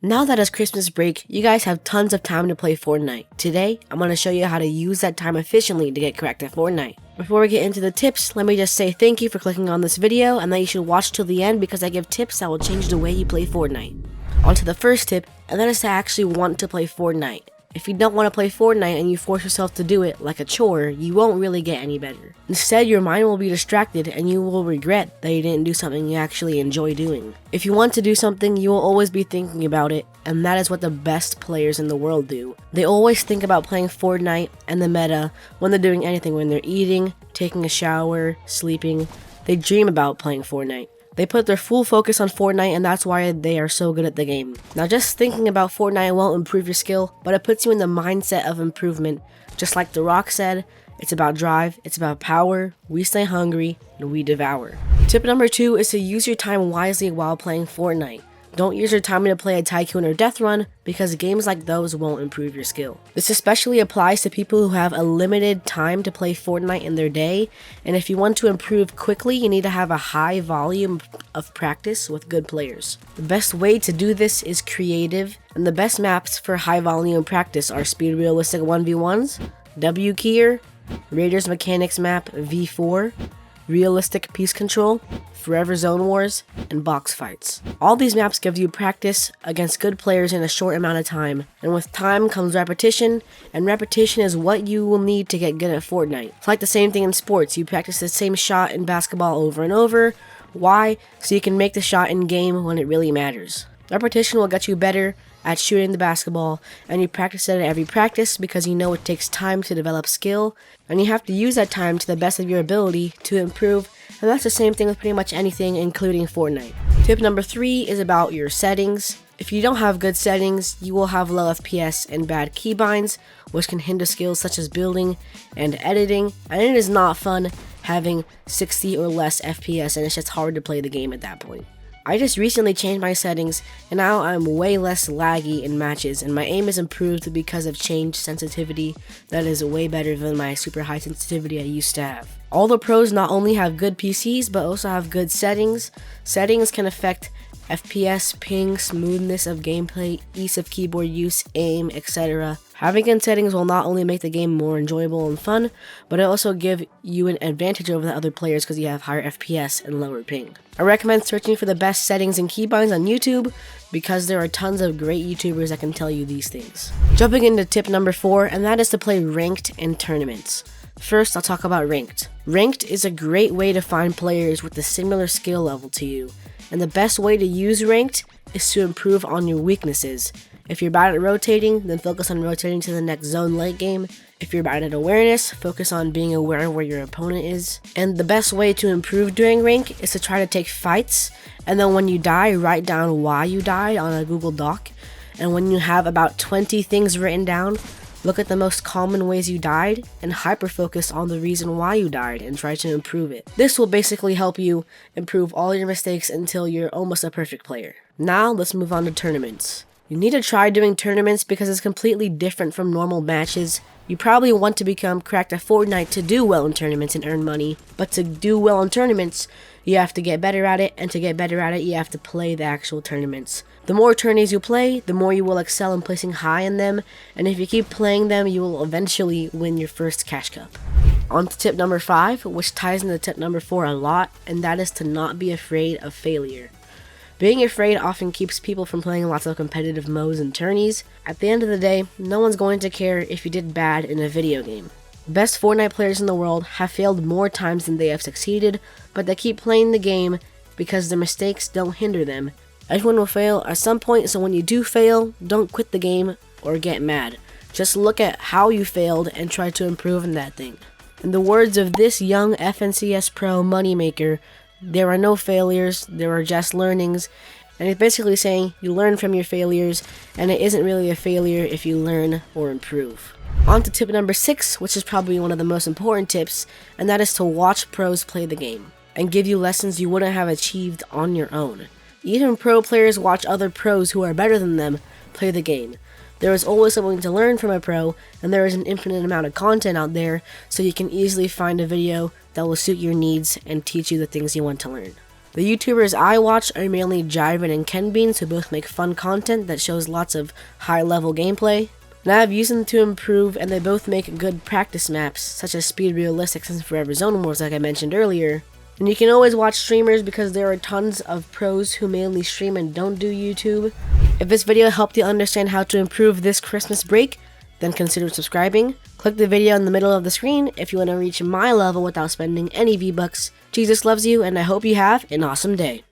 Now that it's Christmas break, you guys have tons of time to play Fortnite. Today, I'm going to show you how to use that time efficiently to get cracked at Fortnite. Before we get into the tips, let me just say thank you for clicking on this video and that you should watch till the end because I give tips that will change the way you play Fortnite. On to the first tip, and that is to actually want to play Fortnite. If you don't want to play Fortnite and you force yourself to do it like a chore, you won't really get any better. Instead, your mind will be distracted and you will regret that you didn't do something you actually enjoy doing. If you want to do something, you will always be thinking about it, and that is what the best players in the world do. They always think about playing Fortnite and the meta when they're doing anything, when they're eating, taking a shower, sleeping. They dream about playing Fortnite. They put their full focus on Fortnite, and that's why they are so good at the game. Now, just thinking about Fortnite won't improve your skill, but it puts you in the mindset of improvement. Just like The Rock said, it's about drive, it's about power, we stay hungry, and we devour. Tip number 2 is to use your time wisely while playing Fortnite. Don't use your time to play a tycoon or death run because games like those won't improve your skill. This especially applies to people who have a limited time to play Fortnite in their day, and if you want to improve quickly, you need to have a high volume of practice with good players. The best way to do this is creative, and the best maps for high volume practice are Speed Realistic 1v1s, W Keyer, Raiders Mechanics map V4, Realistic Peace Control, Forever Zone Wars, and Box Fights. All these maps give you practice against good players in a short amount of time, and with time comes repetition, and repetition is what you will need to get good at Fortnite. It's like the same thing in sports. You practice the same shot in basketball over and over. Why? So you can make the shot in game when it really matters. Repetition will get you better at shooting the basketball, and you practice it at every practice because you know it takes time to develop skill, and you have to use that time to the best of your ability to improve, and that's the same thing with pretty much anything, including Fortnite. Tip number 3 is about your settings. If you don't have good settings, you will have low FPS and bad keybinds, which can hinder skills such as building and editing, and it is not fun having 60 or less FPS, and it's just hard to play the game at that point. I just recently changed my settings, and now I'm way less laggy in matches, and my aim is improved because of changed sensitivity that is way better than my super high sensitivity I used to have. All the pros not only have good PCs, but also have good settings. Settings can affect FPS, ping, smoothness of gameplay, ease of keyboard use, aim, etc. Having good settings will not only make the game more enjoyable and fun, but it also give you an advantage over the other players because you have higher FPS and lower ping. I recommend searching for the best settings and keybinds on YouTube because there are tons of great YouTubers that can tell you these things. Jumping into tip number 4, and that is to play ranked in tournaments. First, I'll talk about ranked. Ranked is a great way to find players with a similar skill level to you, and the best way to use ranked is to improve on your weaknesses. If you're bad at rotating, then focus on rotating to the next zone late game. If you're bad at awareness, focus on being aware of where your opponent is. And the best way to improve during rank is to try to take fights, and then when you die, write down why you died on a Google Doc. And when you have about 20 things written down, look at the most common ways you died and hyper-focus on the reason why you died and try to improve it. This will basically help you improve all your mistakes until you're almost a perfect player. Now, let's move on to tournaments. You need to try doing tournaments because it's completely different from normal matches. You probably want to become cracked at Fortnite to do well in tournaments and earn money, but to do well in tournaments, you have to get better at it, and to get better at it, you have to play the actual tournaments. The more tourneys you play, the more you will excel in placing high in them, and if you keep playing them, you will eventually win your first cash cup. On to tip number 5, which ties into tip number 4 a lot, and that is to not be afraid of failure. Being afraid often keeps people from playing lots of competitive modes and tourneys. At the end of the day, no one's going to care if you did bad in a video game. The best Fortnite players in the world have failed more times than they have succeeded, but they keep playing the game because their mistakes don't hinder them. Everyone will fail at some point, so when you do fail, don't quit the game or get mad. Just look at how you failed and try to improve in that thing. In the words of this young FNCS Pro moneymaker, there are no failures, there are just learnings, and it's basically saying you learn from your failures, and it isn't really a failure if you learn or improve. On to tip number 6, which is probably one of the most important tips, and that is to watch pros play the game, and give you lessons you wouldn't have achieved on your own. Even pro players watch other pros who are better than them play the game. There is always something to learn from a pro, and there is an infinite amount of content out there, so you can easily find a video that will suit your needs and teach you the things you want to learn. The YouTubers I watch are mainly Jiven and Kenbeans, who both make fun content that shows lots of high-level gameplay. And I have used them to improve, and they both make good practice maps, such as Speed Realistics and Forever Zone Wars like I mentioned earlier. And you can always watch streamers because there are tons of pros who mainly stream and don't do YouTube. If this video helped you understand how to improve this Christmas break, then consider subscribing. Click the video in the middle of the screen if you want to reach my level without spending any V-Bucks. Jesus loves you, and I hope you have an awesome day.